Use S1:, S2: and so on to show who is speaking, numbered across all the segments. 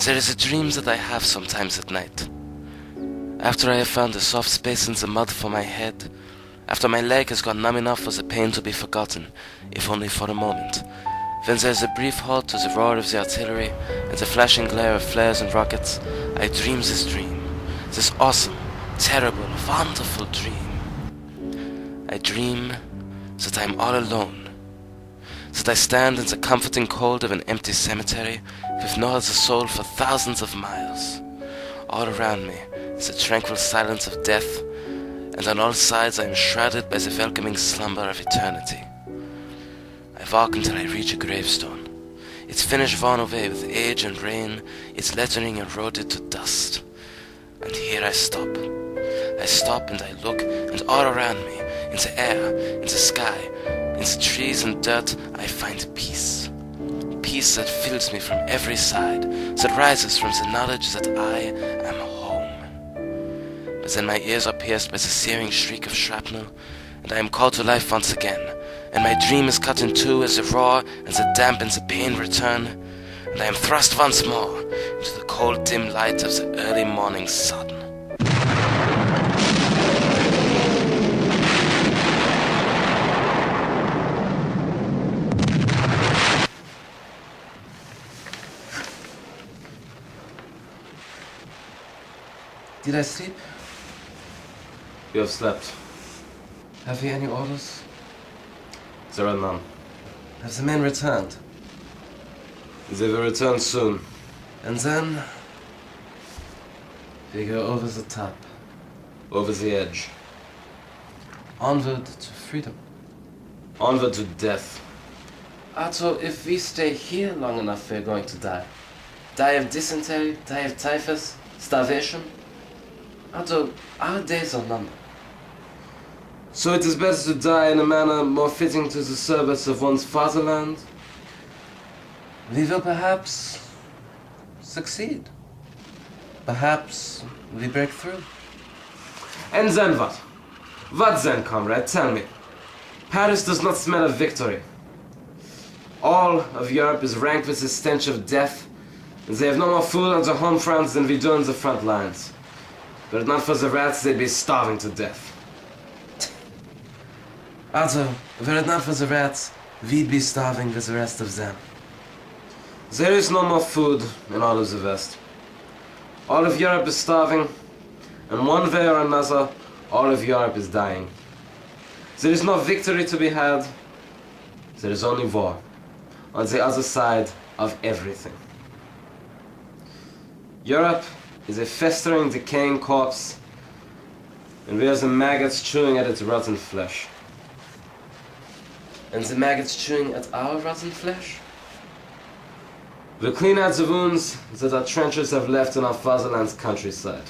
S1: There is a dream that I have sometimes at night. After I have found a soft space in the mud for my head, after my leg has gone numb enough for the pain to be forgotten, if only for a moment, then there's a brief halt to the roar of the artillery and the flashing glare of flares and rockets. I dream, this awesome, terrible, wonderful dream. I dream that I'm all alone, that I stand in the comforting cold of an empty cemetery with no other soul for thousands of miles. All around me is the tranquil silence of death, and on all sides I am shrouded by the welcoming slumber of eternity. I walk until I reach a gravestone, its finish worn away with age and rain, its lettering eroded to dust. And here I stop. I stop and I look, and all around me, in the air, in the sky, in the trees and dirt, I find peace. Peace that fills me from every side, that rises from the knowledge that I am home. But then my ears are pierced by the searing shriek of shrapnel, and I am called to life once again, and my dream is cut in two as the roar and the damp and the pain return, and I am thrust once more into the cold dim light of the early morning sun. Did I sleep?
S2: You have slept.
S1: Have we any orders?
S2: There are none.
S1: Have the men returned?
S2: They will return soon.
S1: And then we go over the top,
S2: Over the edge.
S1: onward to freedom.
S2: Onward to death.
S1: Arthur, if we stay here long enough, we're going to die. Die of dysentery, die of typhus, starvation. Arthur, our days are numbered.
S2: So it is better to die in a manner more fitting to the service of one's fatherland?
S1: We will perhaps succeed. Perhaps we break through.
S2: And then what? What then, comrade? Tell me. Paris does not smell of victory. All of Europe is rank with the stench of death, and they have no more food on the home fronts than we do on the front lines. But not for the rats, they'd be starving to death.
S1: Arthur, were it not for the rats, we'd be starving with the rest of them.
S2: There is no more food in all of the West. All of Europe is starving, and one way or another, all of Europe is dying. There is no victory to be had. There is only war, on the other side of everything. Europe is a festering, decaying corpse, and we are the maggots chewing at its rotten flesh.
S1: And the maggots chewing at our rotten flesh?
S2: We'll clean out the wounds that our trenches have left in our fatherland's countryside.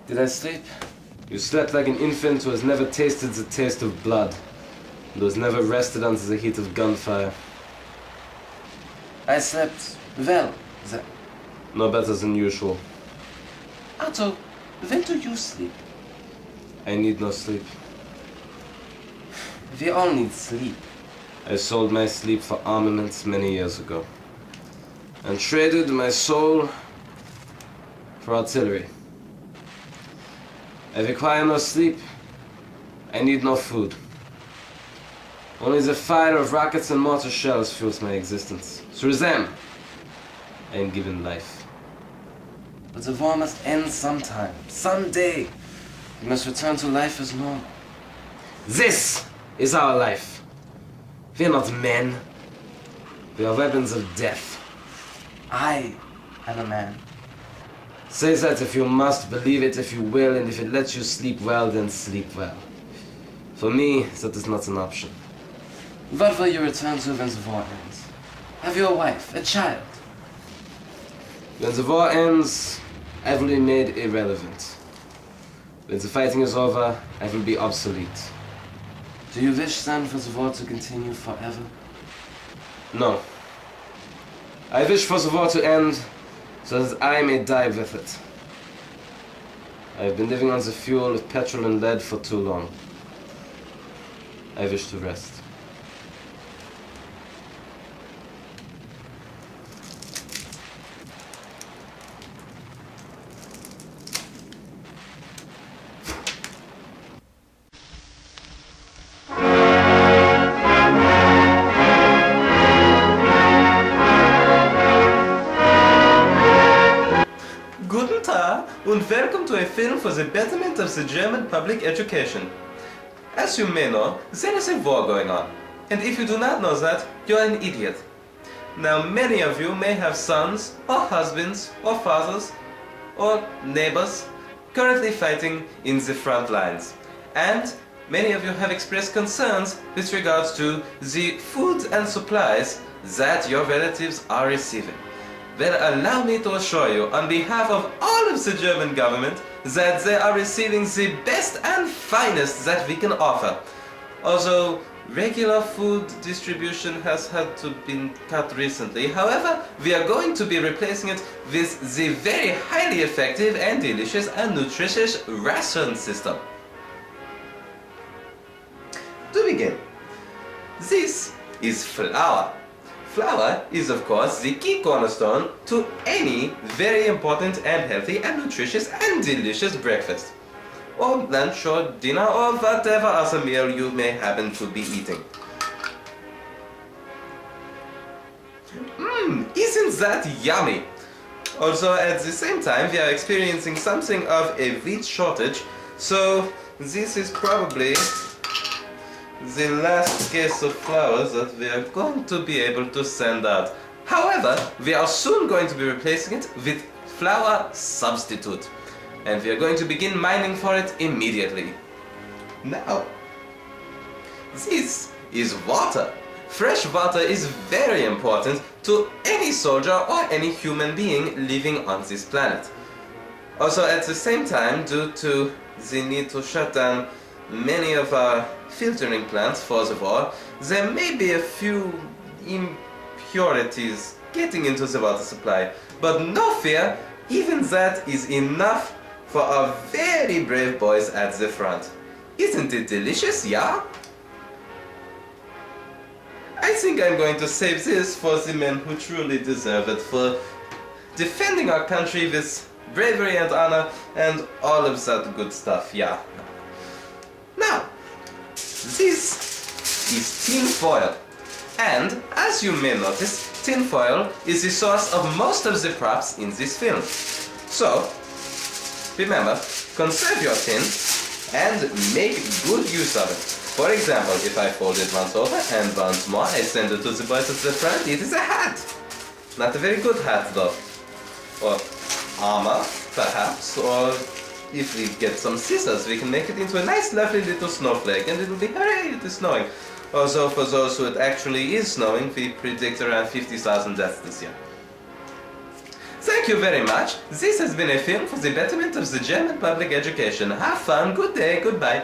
S1: Did I sleep?
S2: You slept like an infant who has never tasted the taste of blood, and who has never rested under the heat of gunfire.
S1: I slept well, then.
S2: No better than usual.
S1: Arthur, when do you sleep?
S2: I need no sleep.
S1: We all need sleep.
S2: I sold my sleep for armaments many years ago, and traded my soul for artillery. I require no sleep. I need no food. Only the fire of rockets and mortar shells fuels my existence. Through them, I am given life.
S1: But the war must end sometime, someday. We must return to life as normal.
S2: This is our life. We are not men. We are weapons of death.
S1: I am a man.
S2: Say that if you must, believe it if you will, and if it lets you sleep well, then sleep well. For me, that is not an option.
S1: What will you return to when the war ends? Have you a wife, a child?
S2: When the war ends, I will be made irrelevant. When the fighting is over, I will be obsolete.
S1: Do you wish then for the war to continue forever?
S2: No. I wish for the war to end so that I may die with it. I have been living on the fuel of petrol and lead for too long. I wish to rest.
S3: Guten Tag und welcome to a film for the betterment of the German public education. As you may know, there is a war going on, and if you do not know that, you are an idiot. Now many of you may have sons, or husbands, or fathers, or neighbors currently fighting in the front lines, and many of you have expressed concerns with regards to the food and supplies that your relatives are receiving. Well, allow me to assure you, on behalf of all of the German government, that they are receiving the best and finest that we can offer. Although regular food distribution has had to be cut recently, however, we are going to be replacing it with the very highly effective and delicious and nutritious ration system. To begin, this is flour. Flour is, of course, the key cornerstone to any very important and healthy and nutritious and delicious breakfast, or lunch or dinner or whatever other meal you may happen to be eating. Isn't that yummy? Also, at the same time, we are experiencing something of a wheat shortage, so this is probably the last case of flour that we are going to be able to send out. However, we are soon going to be replacing it with flour substitute, and we are going to begin mining for it immediately. Now, this is water. Fresh water is very important to any soldier or any human being living on this planet. Also, at the same time, due to the need to shut down many of our filtering plants for the war, there may be a few impurities getting into the water supply. But no fear, even that is enough for our very brave boys at the front. Isn't it delicious, yeah? I think I'm going to save this for the men who truly deserve it, for defending our country with bravery and honor and all of that good stuff, yeah. Now, this is tin foil, and as you may notice, tin foil is the source of most of the props in this film. So, remember, conserve your tin and make good use of it. For example, if I fold it once over and once more I send it to the boys at the front, it is a hat. Not a very good hat though. Or armor, perhaps, or if we get some scissors, we can make it into a nice lovely little snowflake and it will be, hooray, it is snowing. Also, for those who it actually is snowing, we predict around 50,000 deaths this year. Thank you very much. This has been a film for the betterment of the German public education. Have fun, good day, goodbye.